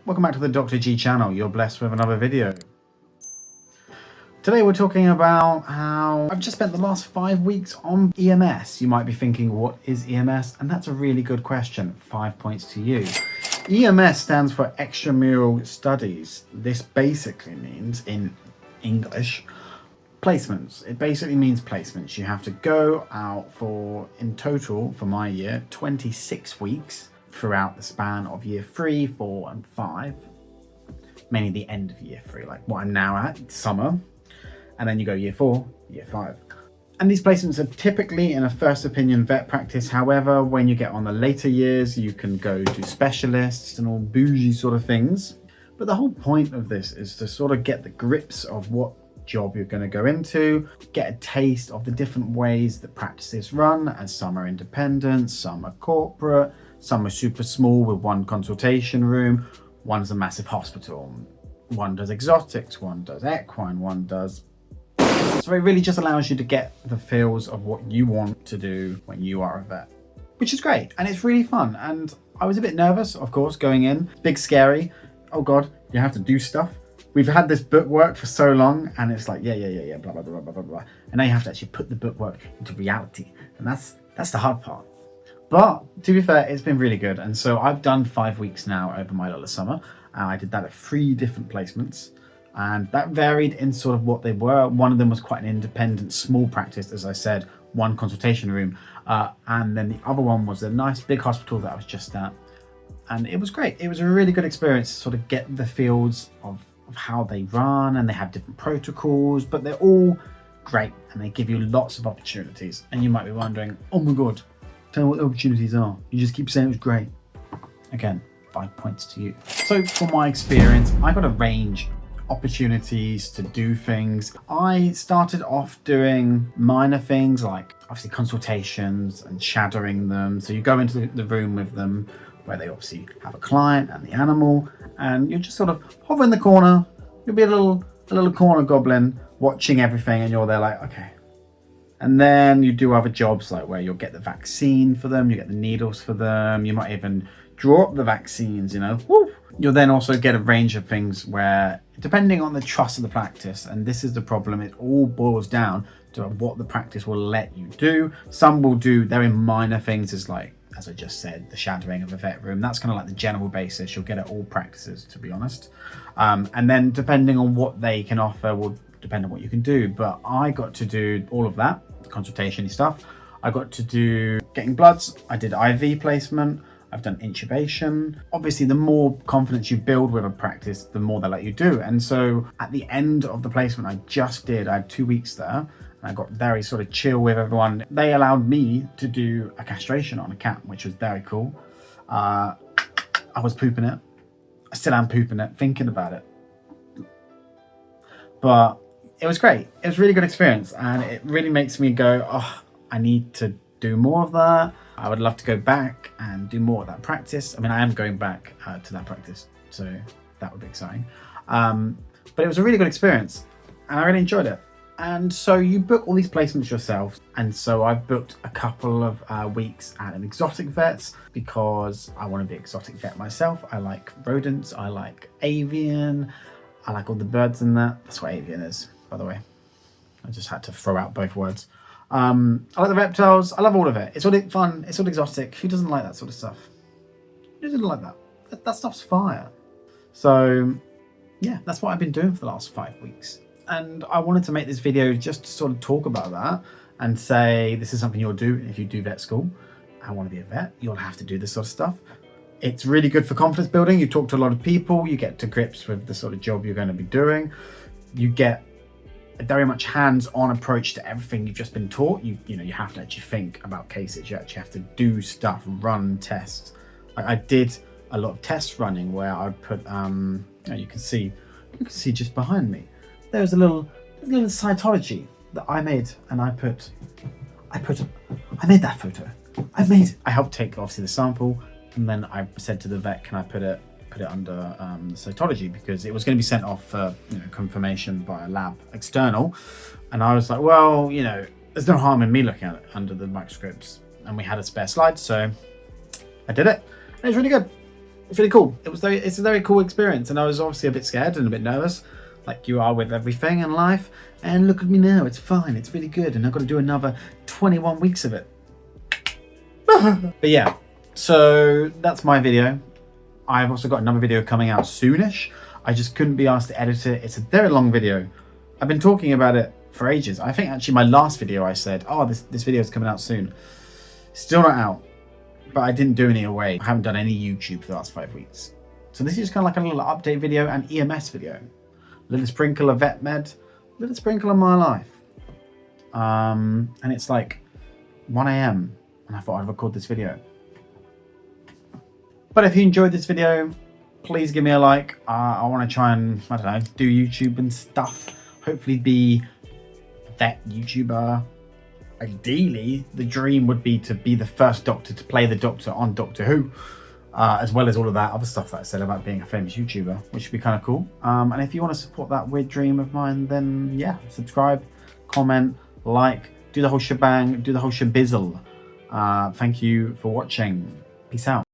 Welcome back to the Dr. G channel. You're blessed with another video. Today we're talking about how I've just spent the last 5 weeks on EMS. You might be thinking, what is EMS? And that's a really good question. 5 points to you. EMS stands for Extramural Studies. This basically means, in English, placements. It basically means placements. You have to go out for, in total, for my year, 26 weeks throughout the span of year 3, 4 and 5. Mainly the end of year 3, like what I'm now at, summer. And then you go year 4, year 5. And these placements are typically in a first opinion vet practice. However, when you get on the later years, you can go to specialists and all bougie sort of things. But the whole point of this is to sort of get the grips of what job you're going to go into, get a taste of the different ways that practices run, as some are independent, some are corporate, some are super small with one consultation room, one's a massive hospital, one does exotics, one does equine, one does... So it really just allows you to get the feels of what you want to do when you are a vet, which is great. And it's really fun. And I was a bit nervous, of course, going in. Big scary. Oh God, you have to do stuff. We've had this bookwork for so long and it's like, yeah, blah, blah, blah, blah, blah, blah. And now you have to actually put the bookwork into reality. And that's the hard part. But to be fair, it's been really good. And so I've done 5 weeks now over my little summer. I did that at 3 different placements. And that varied in sort of what they were. One of them was quite an independent, small practice, as I said, one consultation room. And then the other one was a nice big hospital that I was just at. And it was great. It was a really good experience to sort of get the feels of how they run, and they have different protocols, but they're all great and they give you lots of opportunities. And you might be wondering, oh my God, tell me what the opportunities are. You just keep saying it was great. Again, 5 points to you. So from my experience, I got a range opportunities to do things. I started off doing minor things like obviously consultations and shadowing them. So you go into the room with them where they obviously have a client and the animal, and you just sort of hover in the corner. You'll be a little corner goblin watching everything, and you're there like, okay. And then you do other jobs like where you'll get the vaccine for them, you get the needles for them, you might even draw up the vaccines, you know. Woo! You'll then also get a range of things where, depending on the trust of the practice, and this is the problem, it all boils down to what the practice will let you do. Some will do very minor things, as like, as I just said, the shadowing of a vet room. That's kind of like the general basis. You'll get at all practices, to be honest. And then depending on what they can offer will depend on what you can do. But I got to do all of that, consultation stuff. I got to do getting bloods. I did IV placement. I've done intubation. Obviously, the more confidence you build with a practice, the more they let you do. And so at the end of the placement I had 2 weeks there. And I got very sort of chill with everyone. They allowed me to do a castration on a cat, which was very cool. I was pooping it. I still am pooping it, thinking about it. But it was great. It was a really good experience. And it really makes me go, oh, I need to do more of that. I would love to go back and do more of that practice. I mean, I am going back to that practice, so that would be exciting. But it was a really good experience and I really enjoyed it. And so you book all these placements yourself. And so I've booked a couple of weeks at an exotic vet because I want to be an exotic vet myself. I like rodents, I like avian, I like all the birds in that. That's what avian is, by the way. I just had to throw out both words. I like the reptiles. I love all of it. It's all fun. It's all exotic. Who doesn't like that sort of stuff? Who doesn't like that? That stuff's fire. So yeah, that's what I've been doing for the last 5 weeks. And I wanted to make this video just to sort of talk about that and say, this is something you'll do if you do vet school. I want to be a vet. You'll have to do this sort of stuff. It's really good for confidence building. You talk to a lot of people. You get to grips with the sort of job you're going to be doing. You get a very much hands-on approach to everything you've just been taught. You know, you have to actually think about cases. You actually have to do stuff, run tests. Like I did a lot of test running where I put, you can see just behind me. There's a little cytology that I made, and I made that photo. I helped take obviously the sample, and then I said to the vet, can I put it under the cytology, because it was going to be sent off for confirmation by a lab external. And I was like, well, there's no harm in me looking at it under the microscopes. And we had a spare slide, so I did it. And it was really good. It's really cool. It's a very cool experience, and I was obviously a bit scared and a bit nervous, like you are with everything in life. And look at me now, it's fine, it's really good, and I've got to do another 21 weeks of it. But yeah, so that's my video. I've also got another video coming out soonish. I just couldn't be asked to edit it. It's a very long video. I've been talking about it for ages. I think actually my last video I said, oh, this video is coming out soon. Still not out, but I didn't do any away. I haven't done any YouTube for the last 5 weeks. So this is kind of like a little update video and EMS video. A little sprinkle of vet med, a little sprinkle of my life. And it's like 1 AM and I thought I'd record this video. But if you enjoyed this video, please give me a like. I want to try and, I don't know, do YouTube and stuff. Hopefully be a vet YouTuber. Ideally, the dream would be to be the first Doctor to play the Doctor on Doctor Who. As well as all of that other stuff that I said about being a famous YouTuber, which would be kind of cool. And if you want to support that weird dream of mine, then yeah, subscribe, comment, like, do the whole shebang, do the whole shebizzle. Thank you for watching. Peace out.